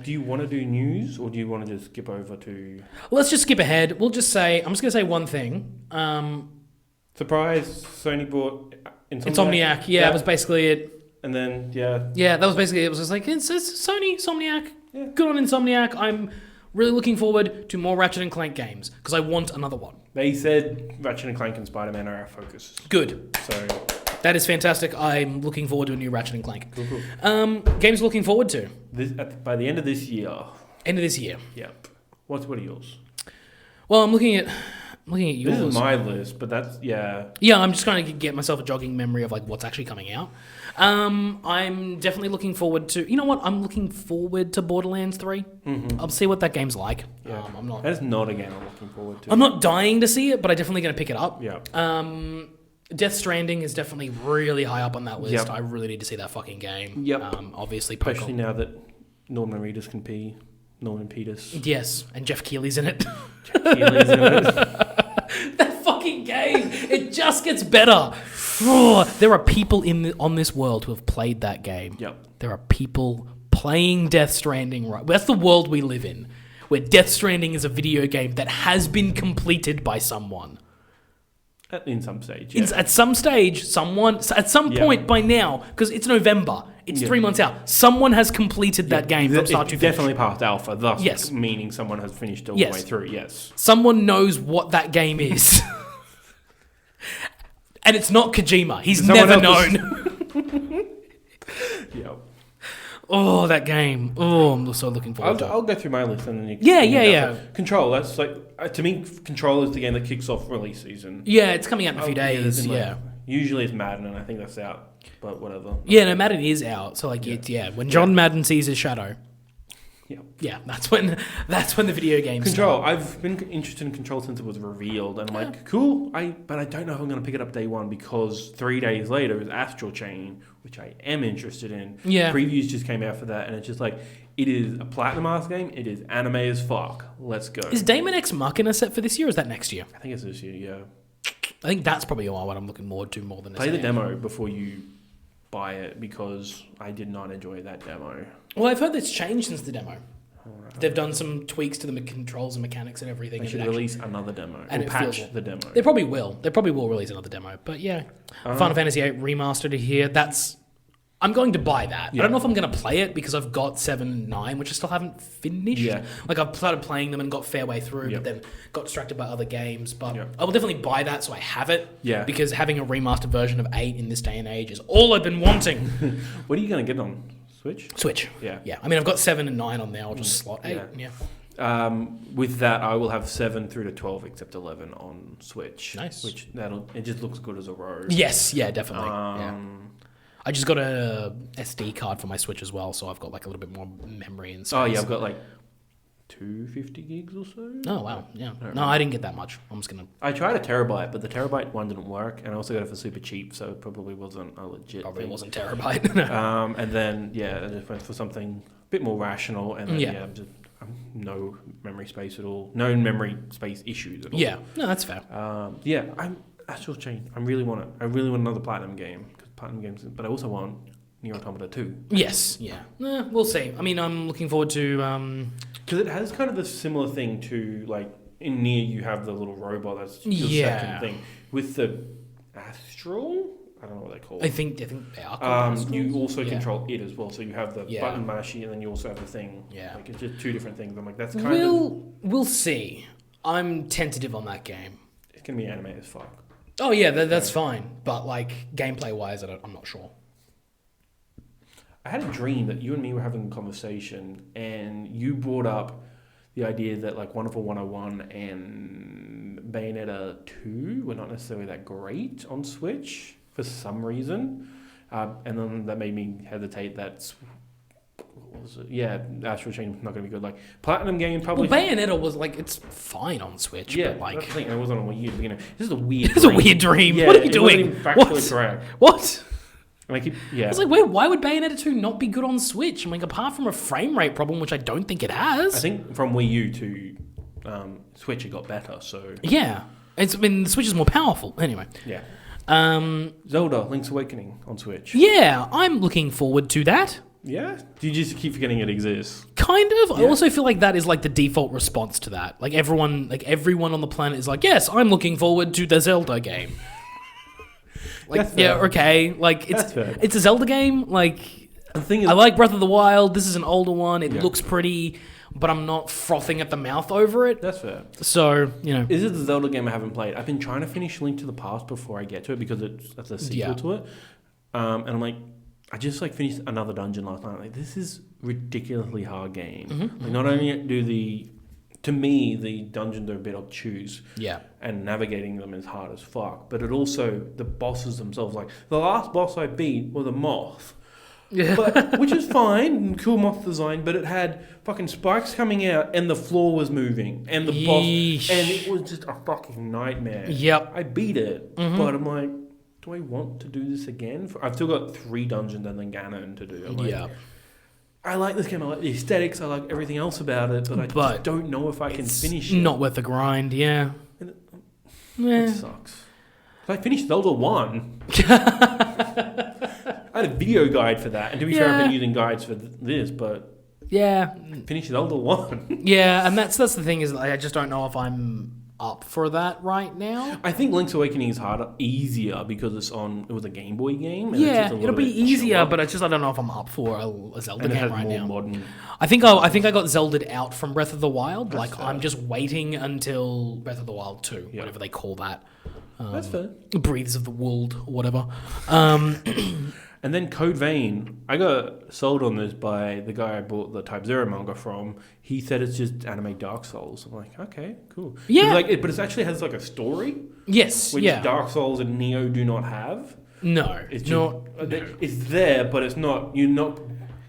do you want to do news or do you want to just skip over to... Let's just skip ahead. We'll just say, I'm just going to say one thing. Surprise, Sony bought Insomniac. Yeah, that was basically it. And then, yeah. Yeah, that was basically it. It was just like, it's Sony, Insomniac. Yeah. Good on Insomniac. I'm really looking forward to more Ratchet & Clank games because I want another one. They said Ratchet & Clank and Spider-Man are our focus. Good. So... That is fantastic. I'm looking forward to a new Ratchet & Clank. Cool. Games looking forward to? By the end of this year. End of this year. Yep. What are yours? Well, I'm looking at yours. This is my list, but that's, yeah. Yeah, I'm just trying to get myself a jogging memory of like what's actually coming out. I'm definitely looking forward to... You know what? I'm looking forward to Borderlands 3. Mm-hmm. I'll see what that game's like. Yeah. That is not a game I'm looking forward to. I'm not dying to see it, but I'm definitely going to pick it up. Yeah. Death Stranding is definitely really high up on that list. Yep. I really need to see that fucking game. Yep. Obviously, especially now that Norman Reedus can be Norman Peters. Yes, and Jeff Keighley's in it. Jeff Keighley's in it. That fucking game, it just gets better. Oh, there are people on this world who have played that game. Yep. There are people playing Death Stranding. Right, that's the world we live in, where Death Stranding is a video game that has been completed by someone. In some stage, yeah. At some stage, at some point by now, because it's November, it's 3 months out, someone has completed that game from start to finish. Definitely passed alpha, thus meaning someone has finished all the way through, yes. Someone knows what that game is. And it's not Kojima. He's never known. Yeah. Oh, that game. Oh, I'm so looking forward to it. I'll go through my list and then you can... Yeah. Control, that's like... to me, Control is the game that kicks off release season. Yeah, it's coming out in a few days, Usually it's Madden, and I think that's out, but whatever. Yeah, no, Madden is out, so like, when John Madden sees his shadow... Yeah, that's when the video games Control. start. I've been interested in Control since it was revealed, and I'm like, cool. But I don't know if I'm going to pick it up day one because 3 days later is Astral Chain, which I am interested in. Yeah. Previews just came out for that, and it's just like, it is a Platinum Arts game. It is anime as fuck. Let's go. Is Daemon X Machina set for this year, or is that next year? I think it's this year. Yeah. I think that's probably what I'm looking forward to more than play the demo before you buy it because I did not enjoy that demo. Well, I've heard it's changed since the demo. They've done some tweaks to the controls and mechanics and everything. They should release another demo. And or patch the demo. They probably will. They probably will release another demo. But yeah, Final Fantasy VIII Remastered here. I'm going to buy that. Yeah. I don't know if I'm going to play it because I've got 7 and 9, which I still haven't finished. Yeah. Like, I've started playing them and got fair way through, but then got distracted by other games. But I will definitely buy that so I have it. Yeah. Because having a remastered version of 8 in this day and age is all I've been wanting. What are you going to get on? Switch? Yeah. I mean, I've got 7 and 9 on there. I'll just slot 8. Yeah. With that, I will have 7 through to 12, except 11 on Switch. Nice. Which it just looks good as a row. Yes, yeah, definitely. I just got a SD card for my Switch as well, so I've got like a little bit more memory and space. Oh yeah, I've got like 250 gigs or so. Oh wow, yeah. No, I didn't get that much. I tried a terabyte, but the terabyte one didn't work, and I also got it for super cheap, so it probably wasn't a legit. Probably wasn't terabyte. And then I just went for something a bit more rational, and then no memory space at all, no memory space issues at all. Yeah, no, that's fair. I'm Astral Chain. I really want it. I really want another Platinum game because Platinum games, but I also want Nier Automata 2. Yes, yeah. We'll see. I mean, I'm looking forward to. Because it has kind of the similar thing to, like, in Nier you have the little robot that's your second thing. With the Astral, I don't know what they call it. I think they are called you also control it as well. So you have the button mashy and then you also have the thing. Yeah. Like, it's just two different things. I'm like, that's kind of... We'll see. I'm tentative on that game. It's going to be anime as fuck. Oh, yeah, that's fine. But, like, gameplay-wise, I'm not sure. I had a dream that you and me were having a conversation and you brought up the idea that like Wonderful 101 and Bayonetta 2 were not necessarily that great on Switch for some reason. And then that made me hesitate that... What was it? Yeah, Astral Chain was not going to be good. Like, Platinum game probably... Well, Bayonetta was like, it's fine on Switch, but like... I think it wasn't on Wii U. You know, this is a weird This is a weird dream. Yeah, what are you doing? It wasn't even factually correct. What? Like, I was like, wait, why would Bayonetta 2 not be good on Switch? I'm like, apart from a frame rate problem, which I don't think it has. I think from Wii U to Switch, it got better, so... Yeah. The Switch is more powerful. Anyway. Yeah. Zelda, Link's Awakening on Switch. Yeah, I'm looking forward to that. Yeah? Do you just keep forgetting it exists? Kind of. Yeah. I also feel like that is like the default response to that. Like everyone on the planet is like, yes, I'm looking forward to the Zelda game. Like, That's fair. yeah, okay. Like That's fair. it's a Zelda game. Like The thing is, I like Breath of the Wild. This is an older one. It Yeah. looks pretty, but I'm not frothing at the mouth over it. that's fair. So, you know. Is it the Zelda game I haven't played? I've been trying to finish Link to the Past before I get to it because it's a sequel Yeah. to it. And I'm like, I just like finished another dungeon last night. Like, this is ridiculously hard game. Mm-hmm. Like, not only to me, the dungeons are a bit obtuse Yeah. and navigating them is hard as fuck, but it also, the bosses themselves, like, the last boss I beat was a moth. Yeah. But, which is fine, cool moth design, but it had fucking spikes coming out and the floor was moving and the boss, Yeesh. and it was just a fucking nightmare. Yep. I beat it, Mhm. but I'm like, do I want to do this again? I've still got 3 dungeons and then Ganon to do. I'm like, Yeah. I like this game, I like the aesthetics, I like everything else about it, but I just don't know if I can It's finish it. not worth the grind, yeah. And it Eh. sucks. I finished Zelda 1. I had a video guide for that, and to be fair, I've Yeah. been using guides for this, but Yeah. finished Zelda 1. Yeah, and that's the thing is I just don't know if I'm up for that right now. I think Link's Awakening is easier because it was a Game Boy game. And it's Yeah, just a it'll little be bit easier, chiller, but I don't know if I'm up for a Zelda and it game has right more now. modern. I think I got Zelda'd out from Breath of the Wild. That's Like fair. I'm just waiting until Breath of the Wild 2, Yeah. whatever they call that. That's fair. Breathes of the Wold or whatever. And then Code Vein, I got sold on this by the guy I bought the Type Zero manga from. He said it's just anime Dark Souls. I'm like, okay, cool. Yeah. But it actually has like a story, Yes, which yeah. Dark Souls and Neo do not have. No, It's just, no. It's there, but it's not. You're not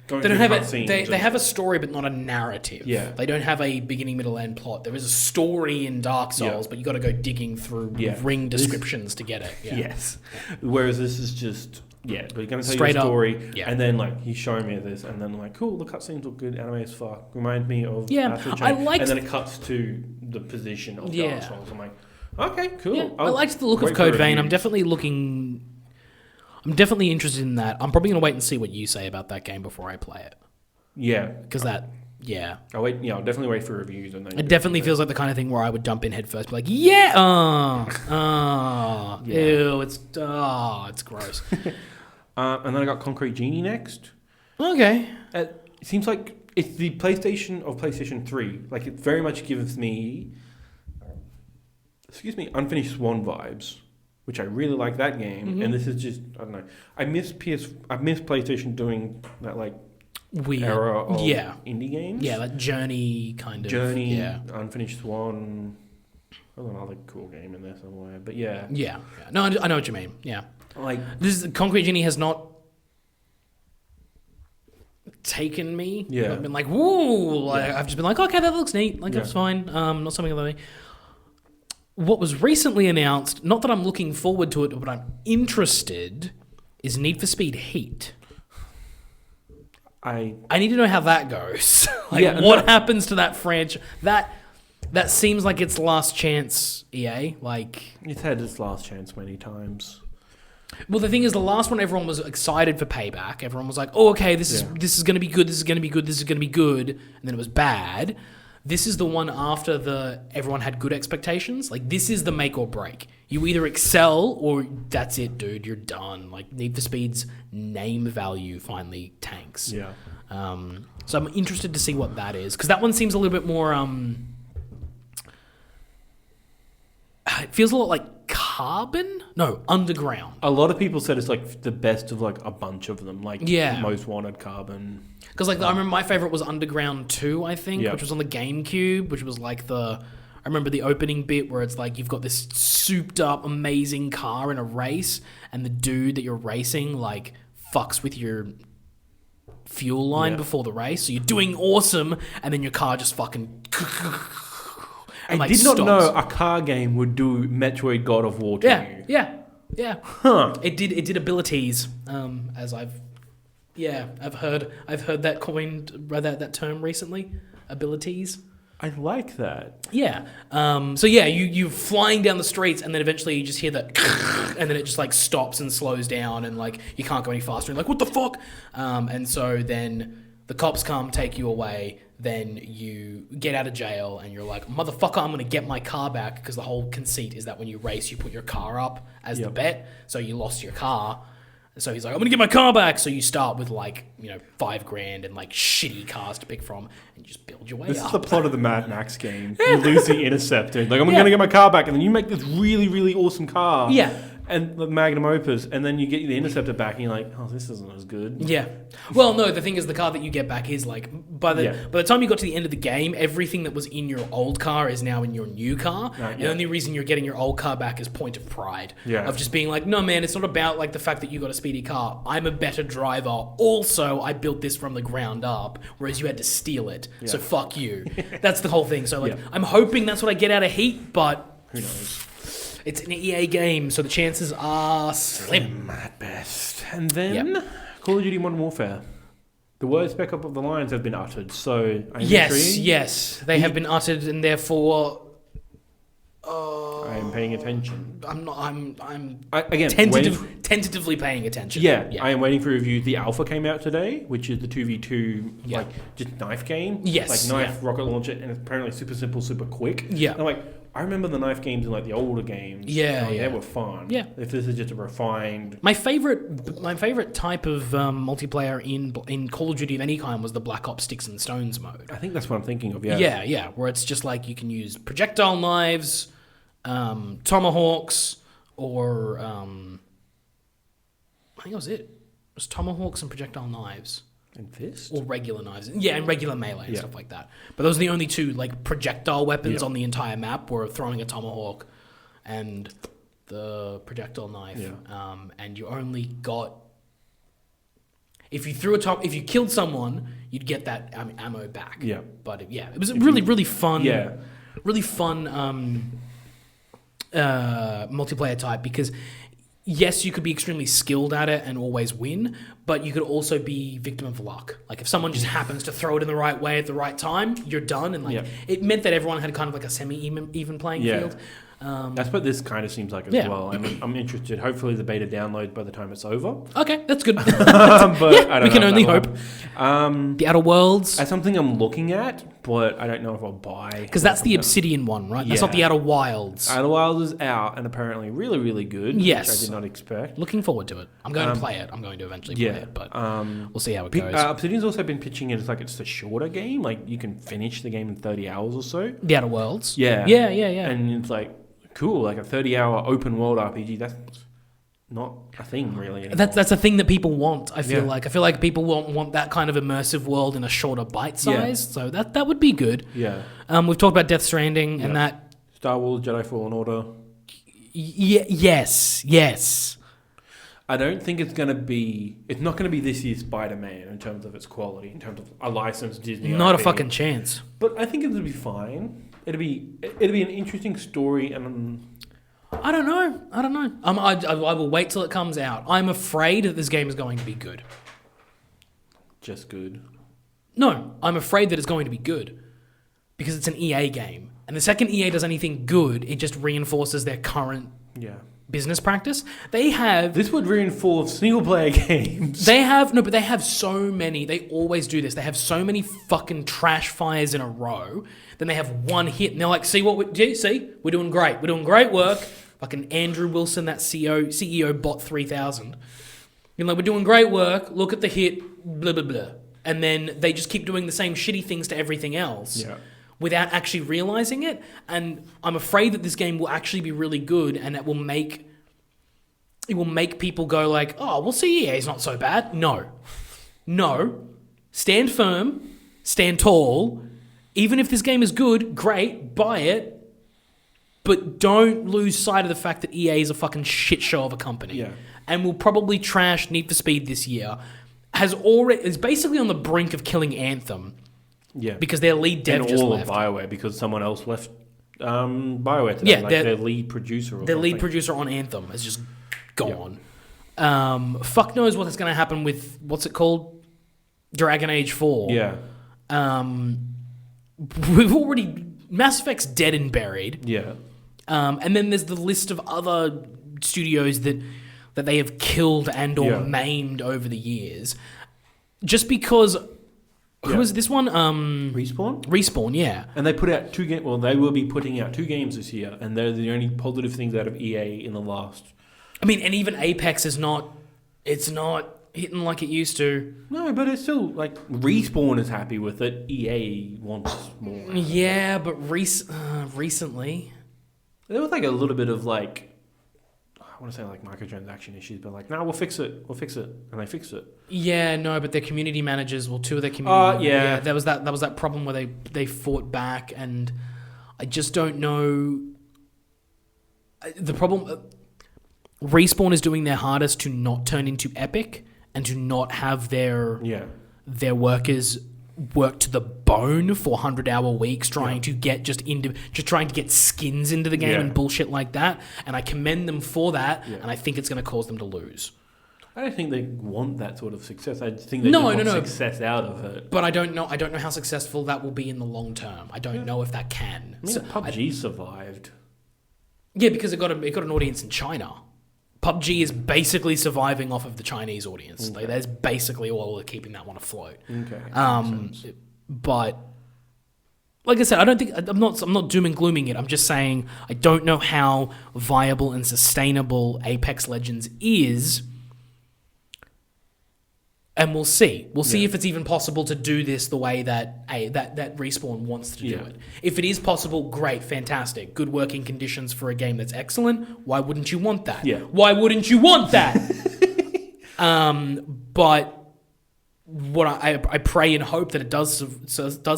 going. They don't through have cutscenes they have a story, but not a narrative. Yeah. They don't have a beginning, middle, end plot. There is a story in Dark Souls, Yeah. but you got to go digging through Yeah. ring This- descriptions to get it. Yeah. Yes. Whereas this is just but you're gonna tell Straight you up, a story, yeah. and then like he's showing me this, and then I'm like, cool, the cutscenes look good, anime as fuck. Remind me of Yeah, Astral I Chain. liked- and then it cuts to the position of Yeah. Dark Souls. I'm like, okay, cool. Yeah, I I'll liked the look of wait for Code Vein. I'm reviews. definitely interested in that. I'm probably gonna wait and see what you say about that game before I play it, Yeah, because yeah. I'll definitely wait for reviews, and then It definitely feels like the kind of thing where I would jump in head first, be like, yeah, Yeah. ew, it's gross. And then I got Concrete Genie next. Okay. It seems like it's the PlayStation of PlayStation 3. Like, it very much gives me, Unfinished Swan vibes, which I really like that game. Mhm. And this is just, I don't know. I miss PlayStation doing that, like, Weird. era of Yeah. indie games. Yeah, that Journey kind of. Journey, Yeah. Unfinished Swan. There's another cool game in there somewhere. But yeah, Yeah. Yeah. No, I know what you mean. Yeah. like, Concrete Genie has not taken me. Yeah. I've been like, woo! Like, Yeah. I've just been like, okay, that looks neat. Like, Yeah. that's fine. Not something that What was recently announced, not that I'm looking forward to it, but I'm interested, is Need for Speed Heat. I need to know how that goes. Like, Yeah, what no- happens to that franchise? That seems like its last chance, EA. Like, it's had its last chance many times. well, the thing is, the last one, everyone was excited for Payback. Everyone was like, "Oh, okay, this is going to be good. This is going to be good. This is going to be good," and then it was bad. This is the one after everyone had good expectations. Like, this is the make or break. You either excel or that's it, dude. You're done. Like, Need for Speed's name value finally tanks. Yeah. So I'm interested to see what that is, because that one seems a little bit more. It feels a lot like Carbon. No, Underground. A lot of people said it's like the best of like a bunch of them. Like, Yeah. Most Wanted, Carbon. Because I remember my favorite was Underground 2, I think, Yeah. which was on the GameCube, which was like I remember the opening bit where it's like you've got this souped up amazing car in a race, and the dude that you're racing like fucks with your fuel line Yeah. before the race, so you're doing awesome, and then your car just fucking I like, did not stops. know a car game would do Metroid God of War to you. Yeah. Huh. It did abilities, as I've heard that coined by that term recently. Abilities. I like that. Yeah. So yeah, you're flying down the streets, and then eventually you just hear that, and then it just like stops and slows down, and like you can't go any faster. And you're like, what the fuck? And so then the cops come, take you away. Then you get out of jail, and you're like, motherfucker, I'm gonna get my car back, because the whole conceit is that when you race, you put your car up as the bet. So you lost your car. So he's like, I'm gonna get my car back. So you start with like, $5,000 and like shitty cars to pick from, and you just build your way up. This is the plot of the Mad Max game. You lose the Interceptor. Like, I'm gonna get my car back, and then you make this really, really awesome car. Yeah. And the Magnum Opus, and then you get the Interceptor back, and you're like, oh, this isn't as good. Yeah. Well, no, the thing is, the car that you get back is like, by the time you got to the end of the game, everything that was in your old car is now in your new car. Right, The only reason you're getting your old car back is point of pride. Yeah. Of just being like, no, man, it's not about like the fact that you got a speedy car. I'm a better driver. Also, I built this from the ground up, whereas you had to steal it. Yeah. So fuck you. That's the whole thing. So like, I'm hoping that's what I get out of Heat, but who knows? It's an EA game, so the chances are slim at best. And then Call of Duty Modern Warfare. The words Spec Ops of the Lions have been uttered, so yes, they have been uttered, and therefore I am paying attention. I'm again tentatively paying attention. Yeah, I am waiting for a review. The alpha came out today, which is the 2v2 like just knife game. Yes, like knife rocket launcher, and it's apparently super simple, super quick. Yeah, and I'm like, I remember the knife games in like the older games. They were fun. Yeah, if this is just a refined. My favorite type of multiplayer in Call of Duty of any kind was the Black Ops Sticks and Stones mode. I think that's what I'm thinking of. Yeah, where it's just like you can use projectile knives, tomahawks, or I think that was it. It was tomahawks and projectile knives. And fist? Or regular knives. Yeah, and regular melee and stuff like that. But those are the only two like projectile weapons on the entire map, were throwing a tomahawk and the projectile knife. Yeah. And you only got... If you killed someone, you'd get that ammo back. Yeah. But it was really fun. Yeah. Really fun multiplayer type, because... Yes, you could be extremely skilled at it and always win, but you could also be victim of luck. Like if someone just happens to throw it in the right way at the right time, you're done. And like it meant that everyone had kind of like a semi-even playing field. That's what this kind of seems like as well. I'm interested. Hopefully the beta download by the time it's over. Okay, that's good. But I don't we can know only hope. The Outer Worlds. That's something I'm looking at, but I don't know if I'll buy. Because that's the Obsidian one, right? That's not the Outer Wilds. Outer Wilds is out and apparently really, really good. Yes. Which I did not expect. Looking forward to it. I'm going to play it. I'm going to eventually play it, but we'll see how it goes. Obsidian's also been pitching it as like it's a shorter game. Like you can finish the game in 30 hours or so. The Outer Worlds? Yeah. Yeah. And it's like, cool, like a 30-hour open world RPG. That's not a thing really anymore. That's a thing that people want. I feel like people want that kind of immersive world in a shorter bite size. So that would be good. Yeah. We've talked about Death Stranding and that. Star Wars Jedi Fallen Order. Yes. I don't think it's not going to be this year's Spider-Man in terms of its quality, in terms of a licensed Disney. Not IP. a fucking chance. But I think it'll be fine. It'll be an interesting story, and I don't know. I will wait till it comes out. I'm afraid that this game is going to be good. Just good. No, I'm afraid that it's going to be good because it's an EA game, and the second EA does anything good, it just reinforces their current business practice. This would reinforce single-player games. They have so many. They always do this. They have so many fucking trash fires in a row. Then they have one hit, and they're like, "See what we're doing great. We're doing great work." Fucking Andrew Wilson, that CEO bot 3000. You're like, "We're doing great work. Look at the hit. Blah blah blah." And then they just keep doing the same shitty things to everything else. Yeah. Without actually realizing it, and I'm afraid that this game will actually be really good, and it will make people go like, "Oh, we'll see. EA's not so bad." No, stand firm, stand tall. Even if this game is good, great, buy it, but don't lose sight of the fact that EA is a fucking shit show of a company. Yeah, and will probably trash Need for Speed this year. Is basically on the brink of killing Anthem. Yeah, because their lead dev just left. Of BioWare, because someone else left BioWare today. Yeah, their lead producer. Their lead producer on Anthem is just gone. Yeah. Fuck knows what's going to happen with what's it called, Dragon Age 4. Yeah. we've already Mass Effect's dead and buried. Yeah. And then there's the list of other studios that they have killed and or maimed over the years. Just because who was this one? Respawn? Respawn, yeah. And they put out 2 games. Well, they will be putting out 2 games this year, and they're the only positive things out of EA in the last. I mean, and even Apex is not. It's not hitting like it used to. No, but it's still like Respawn is happy with it. EA wants more. Yeah, but recently, there was like a little bit of like, I want to say like microtransaction issues, but like, no, we'll fix it, and they fixed it. Yeah, no, but their community managers, well, 2 of their community, yeah, there was that problem where they fought back, and I just don't know. The problem, Respawn is doing their hardest to not turn into Epic and to not have their workers work to the bone for 100-hour weeks trying to get just trying to get skins into the game and bullshit like that. And I commend them for that, and I think it's going to cause them to lose. I don't think they want that sort of success. I think they want success out of it. But I don't know how successful that will be in the long term. I don't know if that can. I mean, PUBG survived. Yeah, because it got an audience in China. PUBG is basically surviving off of the Chinese audience. Okay. Like, that's basically all they're keeping that one afloat. Okay. But like I said, I'm not doom and glooming it. I'm just saying I don't know how viable and sustainable Apex Legends is. And we'll see. We'll see if it's even possible to do this the way that Respawn wants to do it. If it is possible, great, fantastic. Good working conditions for a game that's excellent. Why wouldn't you want that? Yeah. Why wouldn't you want that? But what I pray and hope that it does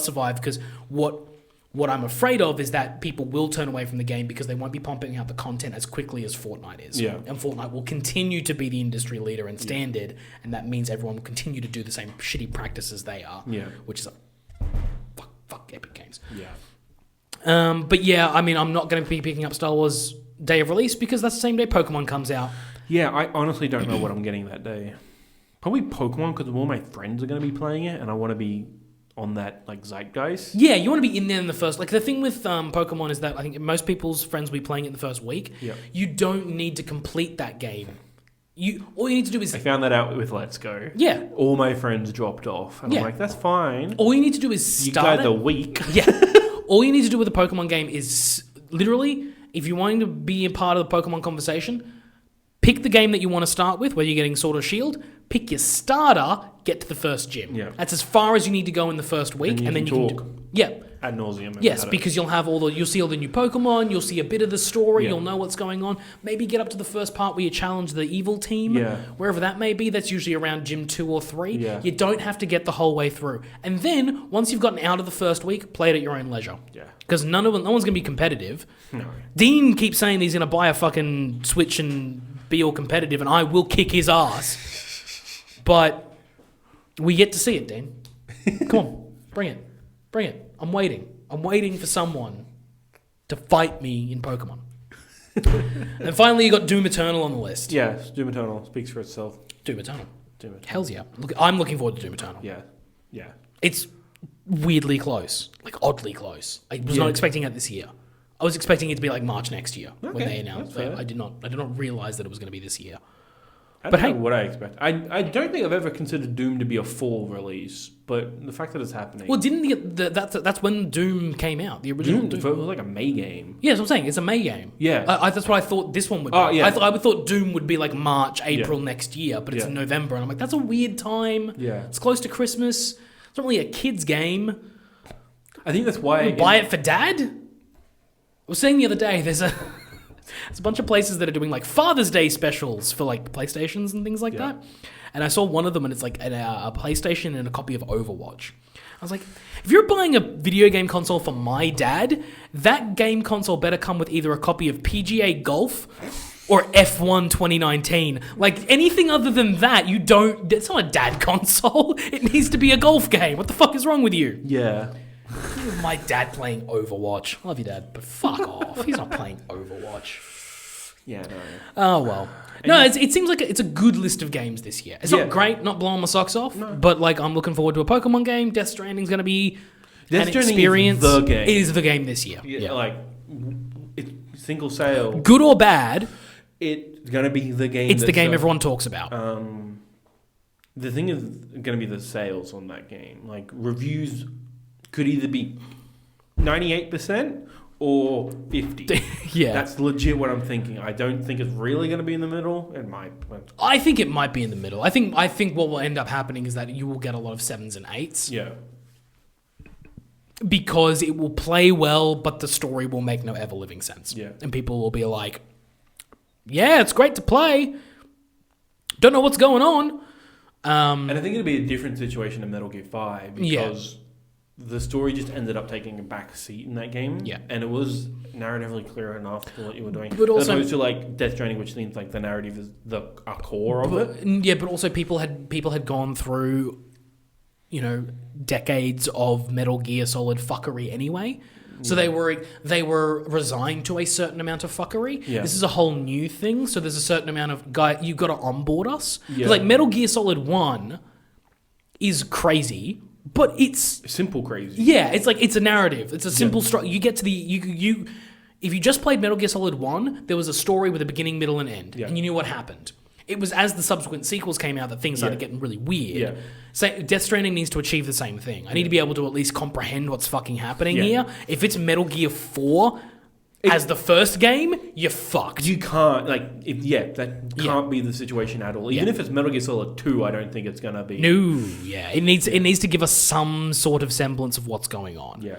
survive, because what I'm afraid of is that people will turn away from the game because they won't be pumping out the content as quickly as Fortnite is. Yeah. And Fortnite will continue to be the industry leader and standard, and that means everyone will continue to do the same shitty practices they are. Yeah. Which is fuck Epic Games. Yeah. But yeah, I mean, I'm not going to be picking up Star Wars day of release because that's the same day Pokemon comes out. Yeah, I honestly don't know what I'm getting that day. Probably Pokemon, because all my friends are going to be playing it, and I want to be on that like zeitgeist. Yeah, you want to be in there in the first. Like, the thing with Pokemon is that I think most people's friends will be playing it in the first week. Yeah. You don't need to complete that game. All you need to do is. I found that out with Let's Go. Yeah. All my friends dropped off, and I'm like, that's fine. All you need to do is start. You guys are weak. Yeah. All you need to do with a Pokemon game is literally, if you're wanting to be a part of the Pokemon conversation, pick the game that you want to start with, whether you're getting Sword or Shield. Pick your starter, get to the first gym. Yeah. That's as far as you need to go in the first week, and then you talk. can yeah. Ad nauseum. Yes, because you'll see all the new Pokemon, you'll see a bit of the story, Yeah. you'll know what's going on. Maybe get up to the first part where you challenge the evil team, wherever that may be. That's usually around gym 2 or 3. Yeah. You don't have to get the whole way through. And then, once you've gotten out of the first week, play it at your own leisure. Yeah. Because no one's going to be competitive. No. Dean keeps saying he's going to buy a fucking Switch and be all competitive, and I will kick his ass. But we get to see it, Dean. Come on, bring it. Bring it. I'm waiting. I'm waiting for someone to fight me in Pokemon. And finally, you got Doom Eternal on the list. Yeah, Doom Eternal speaks for itself. Doom Eternal. Doom Eternal. Hells yeah. Look, I'm looking forward to Doom Eternal. Yeah. Yeah. It's weirdly close. Like, oddly close. I was not expecting it this year. I was expecting it to be like March next year when they announced it. I did not realize that it was going to be this year. I don't know what I expect. I don't think I've ever considered Doom to be a fall release, but the fact that it's happening. Well, that's when Doom came out, the original Doom. It was like a May game. Yeah, that's what I'm saying. It's a May game. Yeah. That's what I thought this one would be. Oh, yeah. I thought Doom would be like March, April next year, but it's in November. And I'm like, that's a weird time. Yeah. It's close to Christmas. It's not really a kid's game. I think that's why... Buy it for dad? I was saying the other day, there's a bunch of places that are doing like Father's Day specials for like PlayStations and things like that. And I saw one of them, and it's like a PlayStation and a copy of Overwatch. I was like, if you're buying a video game console for my dad, that game console better come with either a copy of PGA Golf or F1 2019. Like, anything other than that, it's not a dad console. It needs to be a golf game. What the fuck is wrong with you? Yeah. My dad playing Overwatch. Love you, Dad, but fuck off. He's not playing Overwatch. Yeah, no. Oh, well. No, it seems like it's a good list of games this year. It's not great, not blowing my socks off, but like I'm looking forward to a Pokemon game. Death Stranding's going to be Death and Stranding experience. is the game. It is the game this year. Yeah, Yeah. like it's single sale. Good or bad, It's gonna be the game. it's the game that's, everyone talks about. The thing is gonna be the sales on that game. Like reviews could either be 98% or 50. Yeah. That's legit what I'm thinking. I don't think it's really gonna be in the middle. It might. I think it might be in the middle. I think what will end up happening is that you will get a lot of 7s and 8s. Yeah. Because it will play well, but the story will make no ever living sense. Yeah. And people will be like, yeah, it's great to play. Don't know what's going on. And I think it'd be a different situation in Metal Gear 5 because the story just ended up taking a back seat in that game. Yeah. And it was narratively clear enough to what you were doing. But also, as opposed to like Death Stranding, which seems like the narrative is a core of it. Yeah, but also people had gone through, decades of Metal Gear Solid fuckery anyway. So they were resigned to a certain amount of fuckery. Yeah. This is a whole new thing. So there's a certain amount of you've got to onboard us. Yeah. Like Metal Gear Solid 1 is crazy, but it's Simple crazy. yeah, it's a narrative. It's a simple story. You get to the you if you just played Metal Gear Solid 1, there was a story with a beginning, middle, and end, and you knew what happened. It was as the subsequent sequels came out that things started getting really weird. Yeah. So Death Stranding needs to achieve the same thing. I need to be able to at least comprehend what's fucking happening Yeah. here. If it's Metal Gear 4 as the first game, you're fucked. You can't, that can't be the situation at all. Even if it's Metal Gear Solid 2, I don't think it's going to be. No, yeah. It needs to give us some sort of semblance of what's going on. Yeah.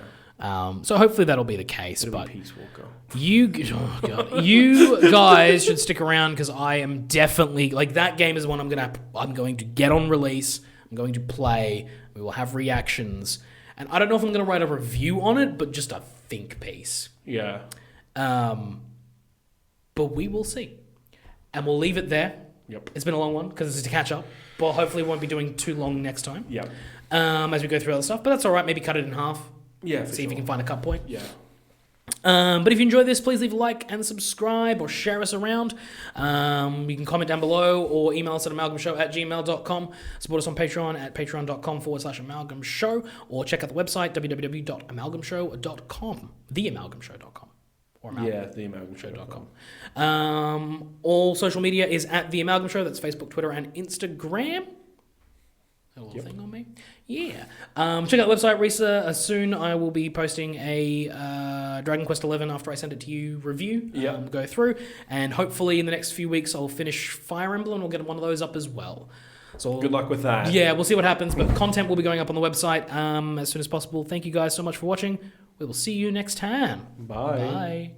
So hopefully that'll be the case. It'll But be Peace Walker. you guys should stick around because I am definitely that game is one I'm going to get on release. I'm going to play. We will have reactions, and I don't know if I'm going to write a review on it, but just a think piece. Yeah. But we will see, and we'll leave it there. Yep. It's been a long one because it's to catch up, but hopefully we won't be doing too long next time. Yeah. As we go through other stuff, but that's all right. Maybe cut it in half. Yeah. See if you can find a cut point. Yeah. But if you enjoyed this, please leave a like and subscribe or share us around. You can comment down below or email us at amalgamshow@gmail.com. Support us on Patreon at patreon.com/amalgamshow or check out the website www.amalgamshow.com, theamalgamshow.com. Or theamalgamshow.com. All social media is at The Amalgam Show. That's Facebook, Twitter, and Instagram. A little thing on me. Yeah. Check out the website, Risa. Soon I will be posting a Dragon Quest XI after I send it to you review. Go through. And hopefully in the next few weeks I'll finish Fire Emblem and we'll get one of those up as well. So good luck with that. Yeah, we'll see what happens. But content will be going up on the website as soon as possible. Thank you guys so much for watching. We will see you next time. Bye. Bye.